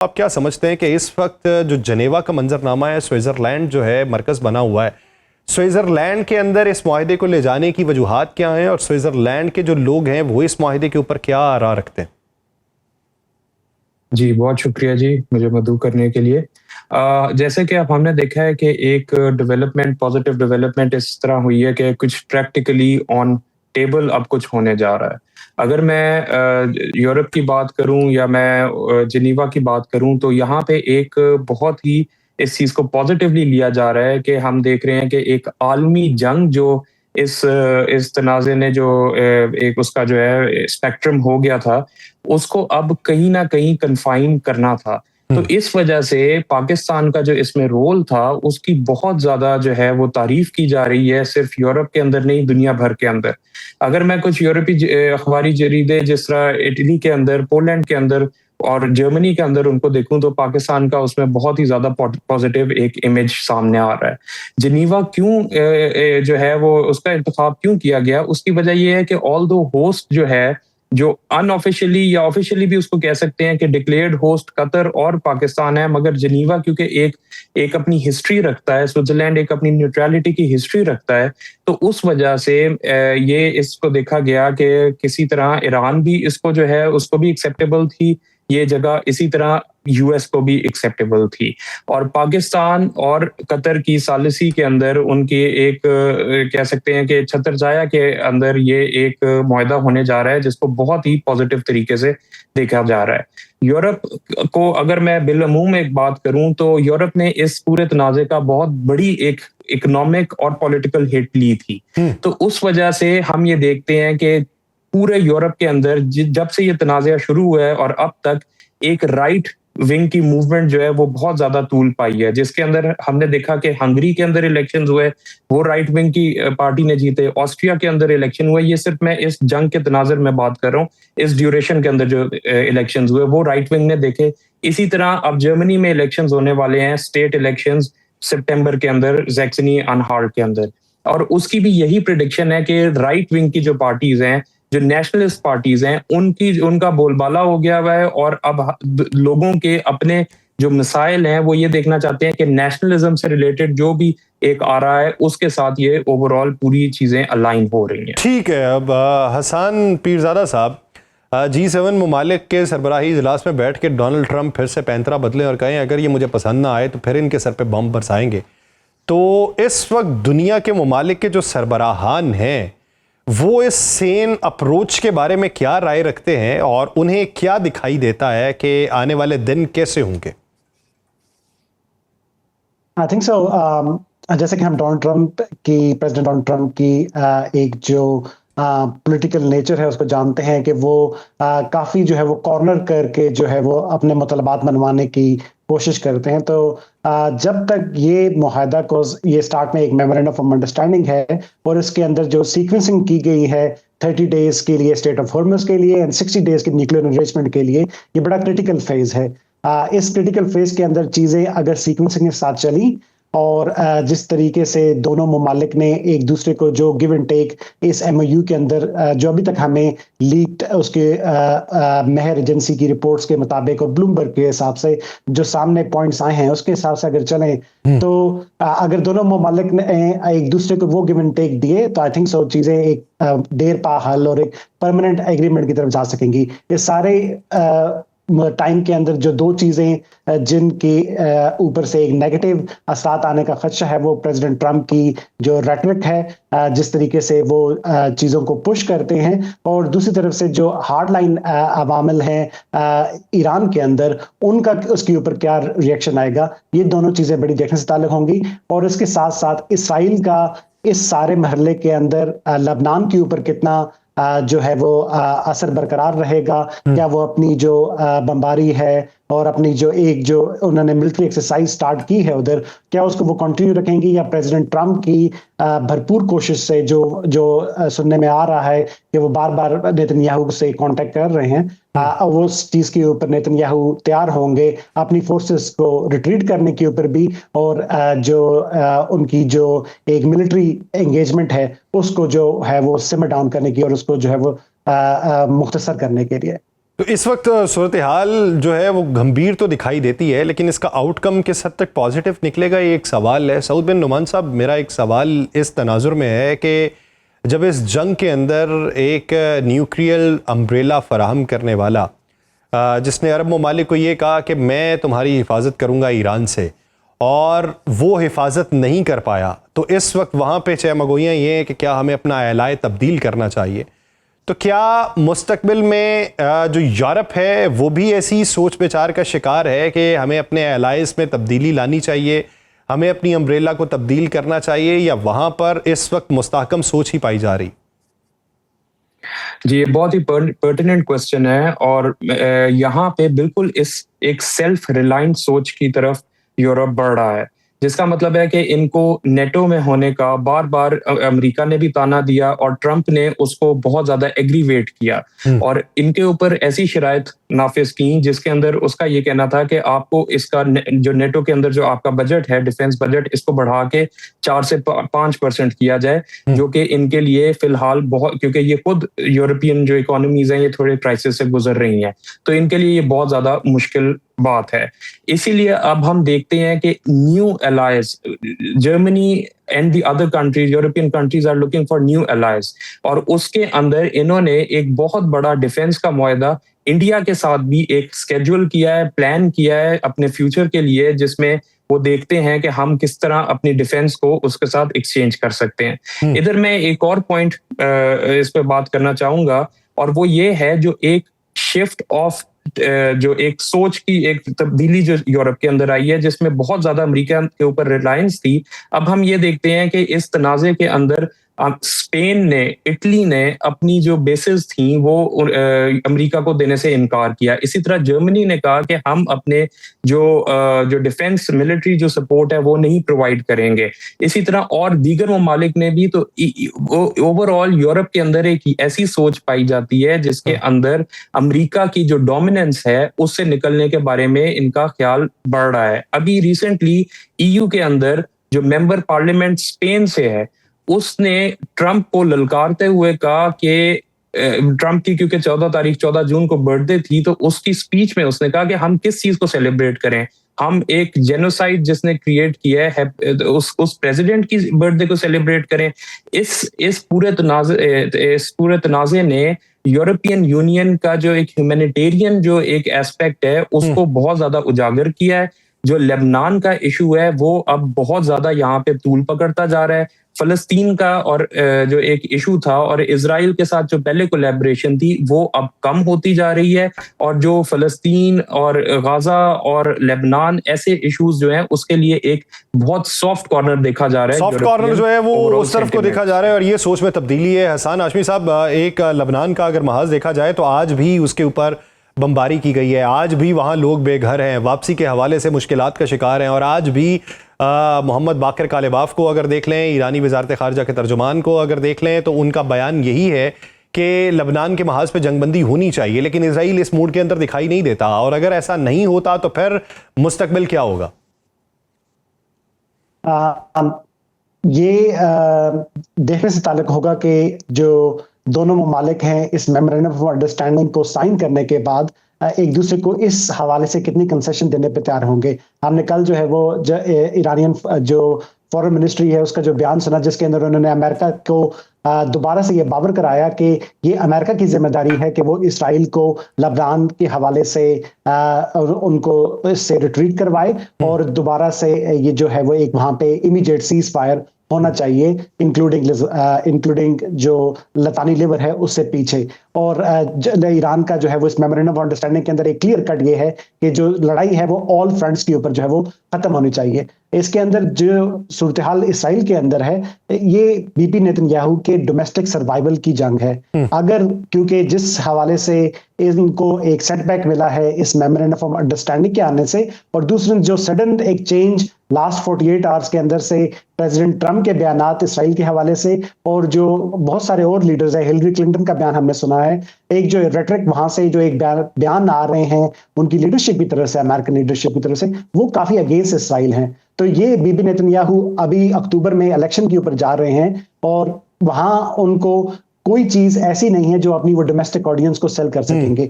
आप क्या समझते हैं कि इस वक्त जो जनेवा का मंजरनामा है, स्विट्ज़रलैंड जो है मरकज़ बना हुआ है, स्विट्ज़रलैंड के अंदर इस माहदे को ले जाने की वजूहात क्या हैं और स्विट्ज़रलैंड के जो लोग हैं वो इस माहदे के ऊपर क्या आरा रखते हैं? जी, बहुत शुक्रिया जी, मुझे मदऊ करने के लिए। जैसे कि अब हमने देखा है कि एक पॉज़िटिव डेवलपमेंट इस तरह हुई है कि कुछ प्रैक्टिकली ऑन टेबल अब कुछ होने जा रहा है। अगर मैं यूरोप की बात करूँ या मैं जिनीवा की बात करूँ, तो यहाँ पे एक बहुत ही इस चीज़ को पॉज़िटिवली लिया जा रहा है कि हम देख रहे हैं कि एक आलमी जंग जो इस तनाज़े ने जो एक उसका जो है स्पेक्ट्रम हो गया था, उसको अब कहीं न कहीं कन्फाइन करना था। तो इस वजह से पाकिस्तान का जो इसमें रोल था, उसकी बहुत ज़्यादा जो है वो तारीफ़ की जा रही है, सिर्फ़ यूरोप के अंदर नहीं, दुनिया भर के अंदर। अगर मैं कुछ यूरोपी अखबारी जरीदे जिस तरह इटली के अंदर, पोलैंड के अंदर और जर्मनी के अंदर उनको देखूँ, तो पाकिस्तान का उसमें बहुत ही ज़्यादा पॉज़िटिव एक इमेज सामने आ रहा है। जिनीवा क्यों जो है वो उसका इंतखाब क्यों किया गया? उसकी वजह ये है कि ऑल्दो होस्ट जो है, जो अनऑफिशियली या ऑफिशियली भी उसको कह सकते हैं कि डिक्लेयर्ड होस्ट कतर और पाकिस्तान है, मगर जिनीवा क्योंकि एक एक अपनी हिस्ट्री रखता है, स्विट्जरलैंड एक अपनी न्यूट्रलिटी की हिस्ट्री रखता है, तो उस वजह से ये इसको देखा गया कि किसी तरह ईरान भी इसको जो है उसको भी एक्सेप्टेबल थी ये जगह, इसी तरह यूएस को भी एक्सेप्टेबल थी। और पाकिस्तान और कतर की सालिसी के अंदर उनकी एक कह सकते हैं कि छत्रछाया के अंदर ये एक मुआहदा होने जा रहा है, जिसको बहुत ही पॉजिटिव तरीके से देखा जा रहा है। यूरोप को अगर मैं बिलअमूम एक बात करूं, तो यूरोप ने इस पूरे तनाज़े का बहुत बड़ी एक इकोनॉमिक और पॉलिटिकल हिट ली थी। तो उस वजह से हम ये देखते हैं कि पूरे यूरोप के अंदर जब से ये तनाज़ा शुरू हुआ है और अब तक एक राइट विंग की मूवमेंट जो है वो बहुत ज्यादा तूल पाई है, जिसके अंदर हमने देखा कि हंगरी के अंदर इलेक्शंस हुए, वो राइट विंग की पार्टी ने जीते। ऑस्ट्रिया के अंदर इलेक्शन हुए, ये सिर्फ मैं इस जंग के तनाजर में बात कर रहा हूँ, इस ड्यूरेशन के अंदर जो इलेक्शंस हुए वो राइट विंग ने देखे। इसी तरह अब जर्मनी में इलेक्शंस होने वाले हैं, स्टेट इलेक्शंस सितंबर के अंदर, जैक्सनी अनहाल्ट के अंदर, और उसकी भी यही प्रिडिक्शन है कि राइट विंग की जो पार्टीज हैं, जो नेशनलिस्ट पार्टीज हैं, उनका बोलबाला हो गया हुआ है। और अब लोगों के अपने जो मिसाइल हैं वो ये देखना चाहते हैं कि नेशनलिज्म से रिलेटेड जो भी एक आ रहा है उसके साथ ये ओवरऑल पूरी चीजें अलाइन हो रही हैं। ठीक है, अब हसन पीरजादा साहब, G7 ममालिक के सरबराही इजलास में बैठ के डोनाल्ड ट्रंप फिर से पैंतरा बदलें और कहें अगर ये मुझे पसंद ना आए तो फिर इनके सर पे बम बरसाएंगे। तो इस वक्त दुनिया के ममालिक के जो सरबराहान हैं वो इस सेन अप्रोच के बारे में क्या राय रखते हैं और उन्हें क्या दिखाई देता है कि आने वाले दिन कैसे होंगे? आई थिंक सो, जैसे कि हम प्रेसिडेंट डोनाल्ड ट्रंप की एक जो पॉलिटिकल नेचर है उसको जानते हैं कि वो काफी जो है वो कॉर्नर करके जो है वो अपने मुतलबात मनवाने की कोशिश करते हैं। तो जब तक ये मुआहदा को, ये स्टार्ट में एक मेमोरेंडम ऑफ अंडरस्टैंडिंग है और इसके अंदर जो सीक्वेंसिंग की गई है 30 डेज के लिए स्टेट ऑफ हॉर्मस के लिए एंड 60 डेज के न्यूक्लियर एनरिचमेंट के लिए, ये बड़ा क्रिटिकल फेज है। इस क्रिटिकल फेज के अंदर चीजें अगर सीक्वेंसिंग के साथ चली और जिस तरीके से दोनों ममालिक ने एक दूसरे को जो गिव एंड टेक इस एमओयू के अंदर जो अभी तक हमें लीक्ड उसके मेहर एजेंसी की रिपोर्ट्स के मुताबिक और ब्लूमबर्ग के हिसाब से जो सामने पॉइंट्स आए हैं उसके हिसाब से अगर चलें, तो अगर दोनों ममालिक ने एक दूसरे को वो गिव एंड टेक दिए तो आई थिंक सो चीजें एक देर पा हल और एक परमानेंट एग्रीमेंट की तरफ जा सकेंगी। ये सारे टाइम के अंदर जो दो चीजें जिनके ऊपर से एक नेगेटिव असरात आने का खदशा है, वो प्रेसिडेंट ट्रंप की जो रेटरिक है, जिस तरीके से वो चीजों को पुश करते हैं, और दूसरी तरफ से जो हार्ड लाइन अवामिल हैं ईरान के अंदर, उनका उसके ऊपर क्या रिएक्शन आएगा, ये दोनों चीजें बड़ी देखने से ताल्लुक होंगी। और इसके साथ साथ इसराइल का इस सारे मरहले के अंदर लबनान के ऊपर कितना जो है वो असर बरकरार रहेगा, क्या वो अपनी जो बमबारी है और अपनी जो उन्होंने मिलिट्री एक्सरसाइज स्टार्ट की है उधर, क्या उसको वो कंटिन्यू रखेंगी, या प्रेसिडेंट ट्रंप की भरपूर कोशिश से जो सुनने में आ रहा है कि वो बार बार नेतन्याहू से कांटेक्ट कर रहे हैं, वो उस चीज के ऊपर नेतन्याहू तैयार होंगे अपनी फोर्सेस को रिट्रीट करने के ऊपर भी, और उनकी जो एक मिलिट्री एंगेजमेंट है उसको जो है वो सिमर डाउन करने की और उसको जो है वो मुख्तसर करने के लिए। तो इस वक्त सूरत हाल जो है वो गंभीर तो दिखाई देती है, लेकिन इसका आउटकम किस हद तक पॉजिटिव निकलेगा ये एक सवाल है। सऊद बिन नुमान साहब, मेरा एक सवाल इस तनाजुर में है कि जब इस जंग के अंदर एक न्यूक्लियर अम्ब्रेला फराहम करने वाला जिसने अरब ममालिक को ये कहा कि मैं तुम्हारी हिफाजत करूँगा ईरान से, और वो हिफाजत नहीं कर पाया, तो इस वक्त वहाँ पे चहमगोइयाँ ये हैं कि क्या हमें अपना एलाय तब्दील करना चाहिए। तो क्या मुस्तकबिल में जो यूरोप है वो भी ऐसी सोच विचार का शिकार है कि हमें अपने एलाइज में तब्दीली लानी चाहिए, हमें अपनी अम्ब्रेला को तब्दील करना चाहिए, या वहाँ पर इस वक्त मुस्तहकम सोच ही पाई जा रही? जी, ये बहुत ही पर्टिनेंट क्वेश्चन है, और यहाँ पे बिल्कुल इस एक सेल्फ रिलायंट सोच की तरफ यूरोप बढ़ रहा है, जिसका मतलब है कि इनको नेटो में होने का बार बार अमेरिका ने भी ताना दिया और ट्रंप ने उसको बहुत ज्यादा एग्रीवेट किया, और इनके ऊपर ऐसी शराइत नाफिज की जिसके अंदर उसका ये कहना था कि आपको इसका जो नेटो के अंदर जो आपका बजट है, डिफेंस बजट, इसको बढ़ा के 4 से 5% किया जाए, जो कि इनके लिए फिलहाल बहुत, क्योंकि ये खुद यूरोपियन जो इकोनॉमीज हैं ये थोड़े क्राइसिस से गुजर रही हैं, तो इनके लिए ये बहुत ज्यादा मुश्किल बात है। इसीलिए अब हम देखते हैं कि new allies, Germany and the other countries, European countries are looking for new allies, और उसके अंदर इन्होंने एक बहुत बड़ा डिफेंस का मुआहदा इंडिया के साथ भी एक स्केड्यूल किया है, प्लान किया है अपने फ्यूचर के लिए, जिसमें वो देखते हैं कि हम किस तरह अपनी डिफेंस को उसके साथ एक्सचेंज कर सकते हैं। इधर मैं एक और पॉइंट इस पे बात करना चाहूंगा, और वो ये है जो एक शिफ्ट ऑफ जो एक सोच की एक तब्दीली जो यूरोप के अंदर आई है, जिसमें बहुत ज्यादा अमेरिका के ऊपर रिलायंस थी। अब हम ये देखते हैं कि इस तनाजे के अंदर स्पेन ने, इटली ने अपनी जो बेसेस थी वो अमेरिका को देने से इनकार किया। इसी तरह जर्मनी ने कहा कि हम अपने जो डिफेंस मिलिट्री जो सपोर्ट है वो नहीं प्रोवाइड करेंगे। इसी तरह और दीगर ममालिक ने भी। तो ओवरऑल यूरोप के अंदर एक ऐसी सोच पाई जाती है जिसके अंदर अमेरिका की जो डोमिनेंस है उससे निकलने के बारे में इनका ख्याल बढ़ रहा है। अभी रिसेंटली ईयू के अंदर जो मेंबर पार्लियामेंट स्पेन से है, उसने ट्रंप को ललकारते हुए कहा कि ट्रंप की क्योंकि 14 जून को बर्थडे थी, तो उसकी स्पीच में उसने कहा कि हम किस चीज को सेलिब्रेट करें, हम एक जेनोसाइड जिसने क्रिएट किया है उस प्रेसिडेंट की बर्थडे को सेलिब्रेट करें। इस पूरे तनाजे ने यूरोपियन यूनियन का जो एक ह्यूमैनिटेरियन जो एक एस्पेक्ट है उसको बहुत ज्यादा उजागर किया है। जो लेबनान का इशू है वो अब बहुत ज्यादा यहाँ पे तूल पकड़ता जा रहा है। फलस्तीन का और जो एक इशू था और इजराइल के साथ जो पहले कोलैबोरेशन थी वो अब कम होती जा रही है, और जो फलस्तीन और गाजा और लेबनान ऐसे इश्यूज जो हैं उसके लिए एक बहुत सॉफ्ट कॉर्नर देखा जा रहा है। सॉफ्ट कॉर्नर जो है वो उस तरफ को देखा जा रहा है, और ये सोच में तब्दीली है। हसन हाशमी साहब, एक लेबनान का अगर महाज देखा जाए तो आज भी उसके ऊपर बमबारी की गई है, आज भी वहाँ लोग बेघर हैं, वापसी के हवाले से मुश्किलात का शिकार हैं, और आज भी मोहम्मद बाकर कालिबाफ को अगर देख लें, ईरानी वजारत खारजा के तर्जुमान को अगर देख लें, तो उनका बयान यही है कि लेबनान के महाज पे जंगबंदी होनी चाहिए, लेकिन इजराइल इस मूड के अंदर दिखाई नहीं देता, और अगर ऐसा नहीं होता तो फिर मुस्तकबिल क्या होगा? ये देखने से ताल्लुक होगा कि जो दोनों ममालिक हैं इस मेमोरेंडम ऑफ अंडरस्टैंडिंग को साइन करने के बाद एक दूसरे को इस हवाले से कितनी कंसेशन देने पर तैयार होंगे। हमने कल जो है वो ईरानियन जो फॉरेन मिनिस्ट्री है उसका जो बयान सुना, जिसके अंदर उन्होंने अमेरिका को दोबारा से ये बावर कराया कि ये अमेरिका की जिम्मेदारी है कि वो इसराइल को लेबनान के हवाले से उनको इससे रिट्रीट करवाए, और दोबारा से ये जो है वो एक वहाँ पे इमीडिएट सीज फायर होना चाहिए, इंक्लूडिंग जो लतानी लिवर है उससे पीछे। और ईरान का जो है वो इस मेमोरेंडम ऑफ अंडरस्टैंडिंग के अंदर एक क्लियर कट ये है कि जो लड़ाई है वो ऑल फ्रंट्स के ऊपर जो है वो खत्म होनी चाहिए। इसके अंदर जो सूरत हाल इसराइल के अंदर है, ये बीबी नेतन्याहू के डोमेस्टिक सर्वाइवल की जंग है। अगर क्योंकि जिस हवाले से इनको एक सेटबैक मिला है इस मेमोरेंडम ऑफ अंडरस्टैंडिंग के आने से, और दूसरे जो सडन एक चेंज लास्ट 48 आवर्स के अंदर से प्रेसिडेंट ट्रंप के बयानात इसराइल के हवाले से, और जो बहुत सारे और लीडर्स हैं, हिलरी क्लिंटन का बयान हमने सुना है, एक जो रेटरिक वहां से जो एक बयान आ रहे हैं उनकी लीडरशिप की तरफ से, अमेरिकन लीडरशिप की तरफ से, वो काफी अगेंस्ट इसराइल हैं। तो ये बीबी नेतन्याहू अभी अक्टूबर में इलेक्शन के ऊपर जा रहे हैं, और वहां उनको कोई चीज ऐसी नहीं है जो अपनी वो डोमेस्टिक ऑडियंस को सेल कर सकेंगे।